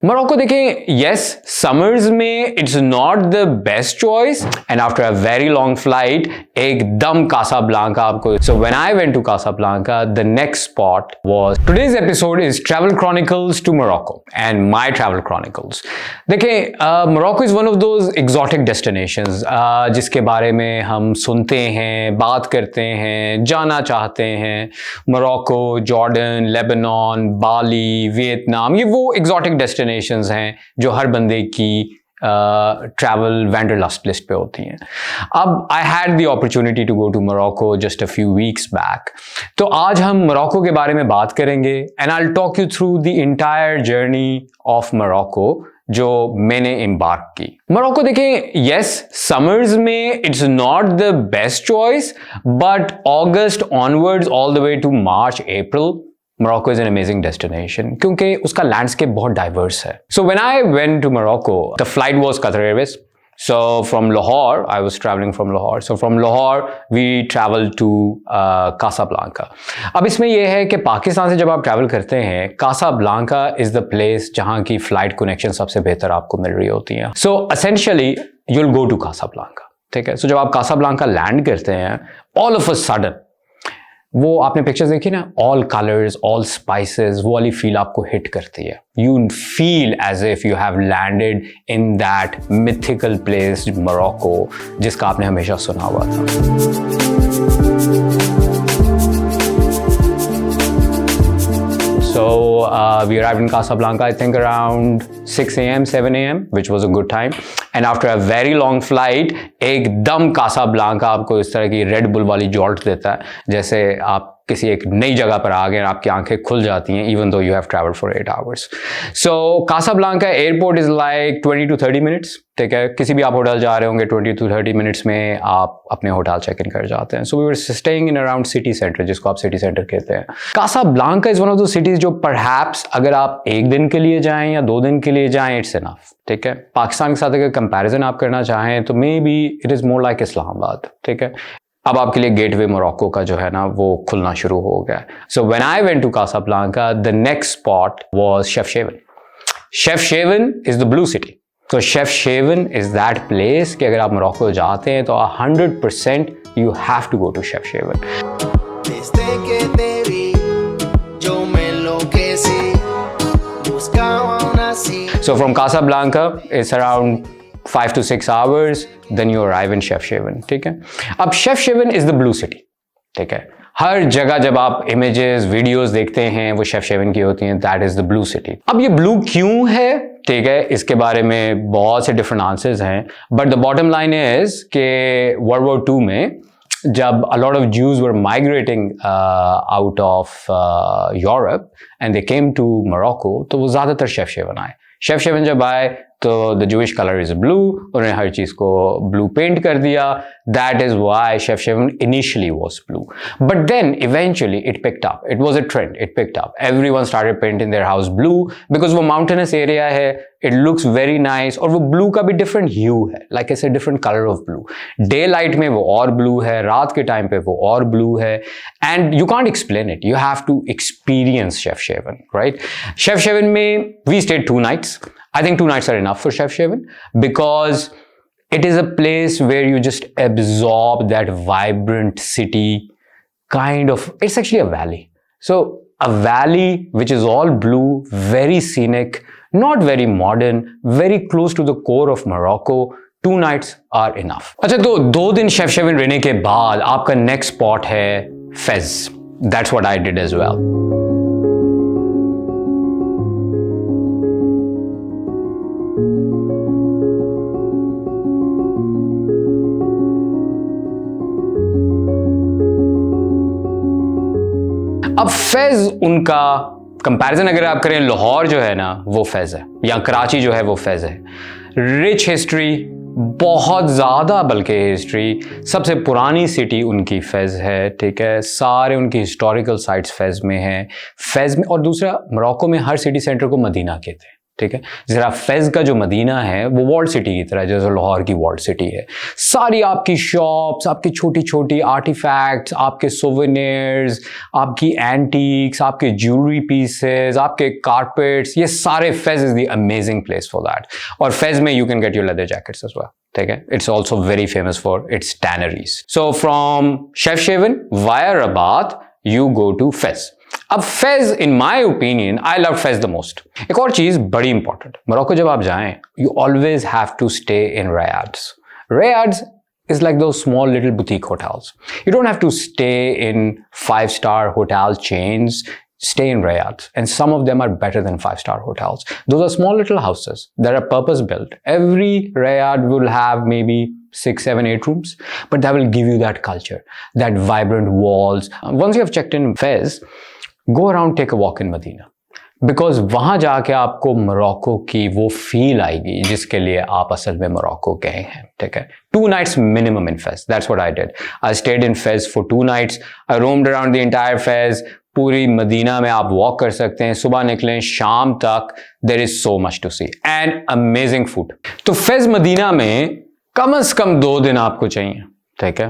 Morocco देखें, yes summers में it's not the best choice and after a very long flight एकदम Casablanca आपको। So when I went to Casablanca the next spot was today's episode is travel chronicles to Morocco and my travel chronicles. देखें, Morocco is one of those exotic destinations जिसके बारे में हम सुनते हैं, बात करते हैं, जाना चाहते हैं। मोरक्को, जॉर्डन, लेबनान, बाली, वियतनाम, ये वो एग्जॉटिक डेस्टिनेशंस हैं जो हर बंदे की ट्रैवल वैंडरलस्ट लिस्ट पे होती हैं। अब I had the opportunity to go to Morocco just a few weeks back, तो आज हम मोरक्को के बारे में बात करेंगे and I will talk you through the entire journey of Morocco जो मैंने एम्बार्क की। मोरक्को देखें, यस समर्स में it's not the best choice, but August onwards all the way to March April Morocco is an amazing destination क्योंकि उसका landscape बहुत diverse है। So when I went to Morocco, the flight was Qatar Airways. So from Lahore, I was traveling from Lahore. So from Lahore, we traveled to Casablanca. अब इसमें यह है कि पाकिस्तान से जब आप ट्रैवल करते हैं, Casablanca is the place जहाँ की फ्लाइट कनेक्शन सबसे बेहतर आपको मिल रही होती हैं। So essentially, you'll go to Casablanca. ठीक है? So जब आप Casablanca लैंड करते हैं, all of a sudden, वो आपने पिक्चर्स देखी ना, ऑल कलर्स, ऑल स्पाइसेस, वो वाली फील आपको हिट करती है। You feel as if you have landed in that mythical place Morocco जिसका आपने हमेशा सुना हुआ था। So we arrived in Casablanca, I think around 6 a.m., 7 a.m., which was a good time. And after a very long flight, एकदम Casablanca आपको इस तरह की रेड बुल वाली जॉल्ट देता है, जैसे आप किसी एक नई जगह पर आ गए, आपकी आंखें खुल जाती हैं, even though you have traveled for 8 hours. So Casablanca airport is like 20 to 30 minutes. ठीक है, किसी भी आप होटल जा रहे होंगे 20 to 30 मिनट्स में आप अपने होटल चेक इन कर जाते हैं। So we were staying in around city centre, जिसको आप सिटी सेंटर कहते हैं। Casablanca is one of the cities जो परहैप्स अगर आप एक दिन के लिए जाएं या 2 दिन के लिए जाएं, इट्स इनफ। ठीक है, पाकिस्तान के साथ अगर कंपैरिजन आप करना चाहें तो may be it is more like Islamabad. ठीक है, अब आपके लिए गेटवे मोरक्को का जो है ना वो खुलना शुरू हो गया। So when I went to Casablanca the next spot was Chefchaouen. Chefchaouen is the blue city. तो शेफशेवन इज दैट प्लेस कि अगर आप मोरक्को जाते हैं तो 100% you have to go to Chefchaouen. So from Casablanca, it's around 5 to 6 hours, then you arrive in शेफशेवन। ठीक है, अब शेफशेवन इज द ब्लू सिटी। ठीक है, हर जगह जब आप इमेजेस, वीडियोस देखते हैं वो शेफशेवन की होती हैं, that is the blue city. अब ये ब्लू क्यों है, ठीक है, इसके बारे में बहुत से डिफरेंट आंसर्स हैं, but the bottom line is कि वर्ल्ड वॉर 2 में जब a lot of Jews were migrating out of Europe and they came to Morocco, तो वो ज़्यादातर शेफशेवन आए। शेफशेवन जब आए तो the Jewish colour is blue, उन्होंने हर चीज़ को ब्लू पेंट कर दिया। That is why Chefchaouen initially was blue, but then eventually it picked up, it was a trend, it picked up, everyone started painting their house blue because वो mountainous area है, it looks very nice, और वो blue का भी different ह्यू है, like ऐसे different colour of blue. Day light में वो और ब्लू है, रात के टाइम पे वो और ब्लू है, and you can't explain it, you have to experience Chefchaouen, right. Chefchaouen में we stayed 2 nights. I think 2 nights are enough for Chefchaouen because it is a place where you just absorb that vibrant city kind of, it's actually a valley. So a valley which is all blue, very scenic, not very modern, very close to the core of Morocco. 2 nights are enough. अच्छा, तो 2 दिन शेफशेवन रहने के बाद आपका next spot है phase. That's what I did as well. अब फैज उनका कंपैरिजन अगर आप करें, लाहौर जो है ना वो फैज है, या कराची जो है वो फैज है। रिच हिस्ट्री, बहुत ज़्यादा बल्कि हिस्ट्री, सबसे पुरानी सिटी उनकी फैज है। ठीक है, सारे उनकी हिस्टोरिकल साइट्स फैज में हैं। फैज में, और दूसरा मोरक्को में हर सिटी सेंटर को मदीना कहते हैं। ठीक है। जरा फेज का जो मदीना है वो वॉल्ड सिटी की तरह, जैसे लाहौर की वॉल्ड सिटी है। सारी आपकी शॉप्स, आपकी छोटी छोटी आर्टिफैक्ट्स, आपके सोवेनियर्स, आपकी एंटीक्स, आपके ज्वेलरी पीसेस, आपके कारपेट्स, ये सारे Fez is the amazing place for that. और फेज में you can get your leather jackets as well, ठीक है। It's also very famous for its tanneries. So from Chefchaouen via Rabat you go to Fez. अब Fez, in my opinion, I love Fez the most. एक और चीज बड़ी important, Morocco जब आप जाएं, you always have to stay in riads. Riads is like those small little boutique hotels. You don't have to stay in 5-star hotel chains. Stay in Riyadh, and some of them are better than 5-star hotels. Those are small little houses that are purpose built. Every Riyadh will have maybe 6, 7, 8 rooms, but that will give you that culture, that vibrant walls. Once you have checked in Fez, go around, take a walk in Medina. Because वहां जाके आपको Morocco की वो feel आएगी जिसके लिए आप असल में मोरक्को गए हैं, ठीक है। 2 nights minimum in Fez. That's what I did. I stayed in Fez for 2 nights. I roamed around the entire Fez. पूरी मदीना में आप वॉक कर सकते हैं, सुबह निकलें शाम तक, there is so much to see and amazing food. तो फेज मदीना में कम से कम 2 दिन आपको चाहिए, ठीक है।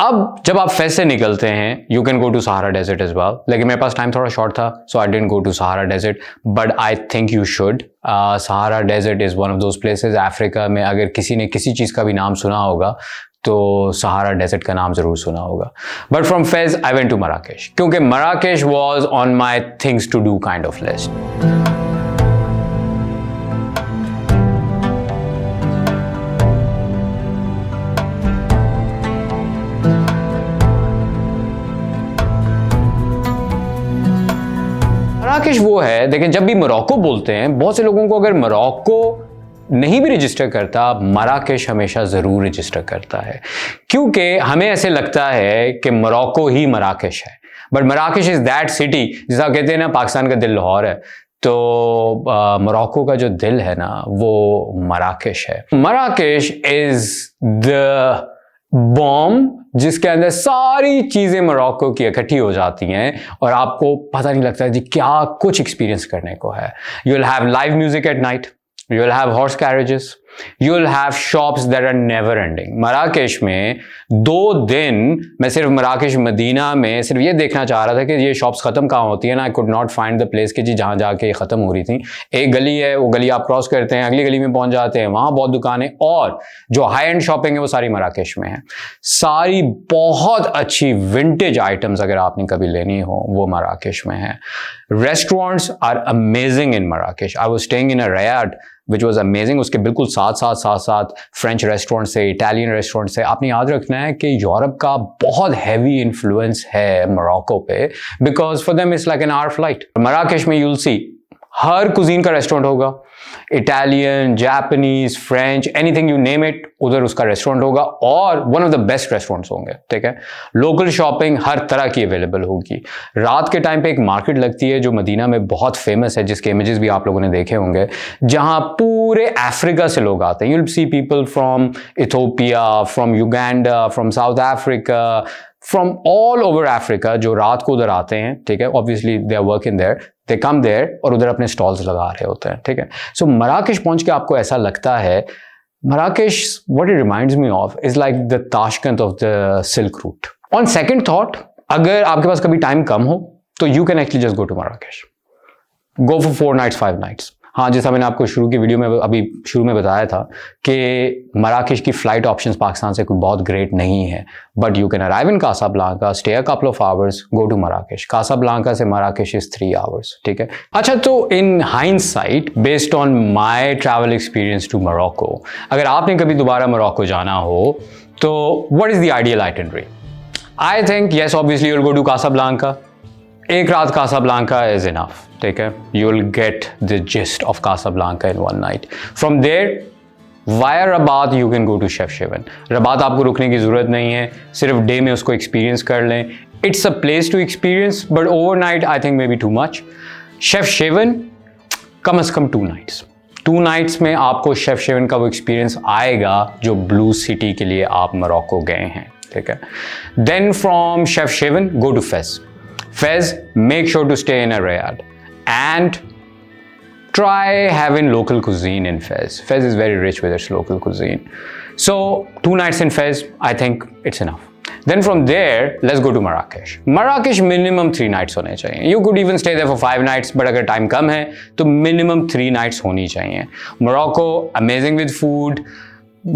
अब जब आप फेज से निकलते हैं, you can go to Sahara desert as well, लेकिन मेरे पास टाइम थोड़ा शॉर्ट था, so I didn't go to Sahara desert, but I think you should. Sahara desert is one of those places Africa में, अगर किसी ने किसी चीज़ का भी नाम सुना होगा तो सहारा डेजर्ट का नाम जरूर सुना होगा। But from Fez I went to Marrakesh, क्योंकि Marrakesh was on my things to do kind of list. Marrakesh वो है, देखें, जब भी मोरक्को बोलते हैं, बहुत से लोगों को अगर मोरक्को नहीं भी रजिस्टर करता, मराकेश हमेशा जरूर रजिस्टर करता है, क्योंकि हमें ऐसे लगता है कि मोरक्को ही मराकेश है। But Marrakesh is that city, जैसा कहते हैं ना पाकिस्तान का दिल लाहौर है, तो मोरक्को का जो दिल है ना वो मराकेश है। मराकेश इज द बॉम्ब जिसके अंदर सारी चीजें मोरक्को की इकट्ठी हो जाती हैं और आपको पता नहीं लगता जी क्या कुछ एक्सपीरियंस करने को है। You will have live music at night, you will have horse carriages, you will have shops that are never ending. Marrakesh में 2 दिन मैं सिर्फ मराकेश मदीना में सिर्फ ये देखना चाह रहा था कि ये शॉप्स खत्म कहाँ होती है ना। I could not find the place कि जी जहाँ जाके ये खत्म हो रही थी। एक गली है, वो गली आप क्रॉस करते हैं, अगली गली में पहुंच जाते हैं, वहाँ बहुत दुकानें, और जो हाई एंड शॉपिंग है वो सारी मराकेश में है। सारी बहुत अच्छी विंटेज आइटम्स अगर आपने कभी लेनी हो वो मराकेश में है। Restaurants are amazing in Marrakesh. I was staying in a riad which was amazing. उसके बिल्कुल साथ फ्रेंच रेस्टोरेंट से, इटालियन रेस्टोरेंट से। आपने याद रखना है कि यूरोप का बहुत हैवी इन्फ्लुएंस है मोरक्को पे, because for them it's like an hour flight. Marrakesh में यूल सी हर कुजीन का रेस्टोरेंट होगा, Italian, Japanese, French, anything you name it, उधर उसका रेस्टोरेंट होगा, और one of the best restaurants होंगे, ठीक है। लोकल शॉपिंग हर तरह की अवेलेबल होगी। रात के टाइम पे एक मार्केट लगती है जो मदीना में बहुत फेमस है, जिसके इमेजेस भी आप लोगों ने देखे होंगे, जहां पूरे अफ्रीका से लोग आते हैं। You will see people from Ethiopia, from Uganda, from South Africa, from all over Africa, जो रात को उधर आते हैं, ठीक है। Obviously they are working there, they come there, और उधर अपने स्टॉल्स लगा रहे होते हैं, ठीक है। सो मराकेश पहुंच के आपको ऐसा लगता है, Marrakesh, what it reminds me of is like the Tashkent of the silk route. On second thought, अगर आपके पास कभी टाइम कम हो तो you can actually just go to Marrakesh, go for 4 nights 5 nights। हाँ, जैसा मैंने आपको शुरू की वीडियो में अभी शुरू में बताया था कि मराकेश की फ्लाइट ऑप्शंस पाकिस्तान से कोई बहुत ग्रेट नहीं है, but you can arrive in Casablanca, stay a couple of hours, go to Marrakesh. Casablanca से मराकेश इज 3 hours, ठीक है। अच्छा, तो in hindsight, based on my travel experience to Morocco, अगर आपने कभी दोबारा मोरक्को जाना हो तो what is the ideal itinerary? I think yes, obviously you will go to Casablanca. एक रात कासाब्लांका इज इनफ, ठीक है। You will get the gist of Casablanca in 1 night। From there via Rabat you can go to Chefchaouen. Rabat आपको रुकने की जरूरत नहीं है, सिर्फ डे में उसको एक्सपीरियंस कर लें। It's a place to experience, but overnight I think may be too much. Chefchaouen कम से कम 2 nights। 2 nights में आपको शेफशेवन का वो एक्सपीरियंस आएगा जो ब्लू सिटी के लिए आप मोरक्को गए हैं, ठीक है। Then from Chefchaouen go to Fez. Fez, make sure to stay in a Riyadh, and try having local cuisine in Fez. Fez is very rich with its local cuisine. So 2 nights in Fez, I think it's enough. Then from there, let's go to Marrakesh. Marrakesh minimum 3 nights होने चाहिए. You could even stay there for 5 nights, but अगर time कम है, तो minimum 3 nights होनी चाहिए. Morocco, amazing with food.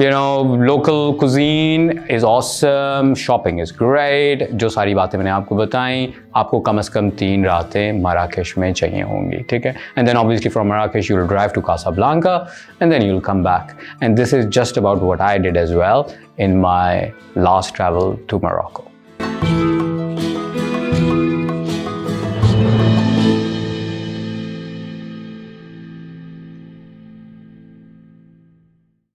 You know, local cuisine is awesome, shopping is great. जो सारी बातें मैंने आपको बताई, आपको कम से कम 3 रातें मराकेश में चाहिए होंगी, ठीक है? And then obviously from Marrakesh you will drive to Casablanca and then you will come back. And this is just about what I did as well in my last travel to Morocco.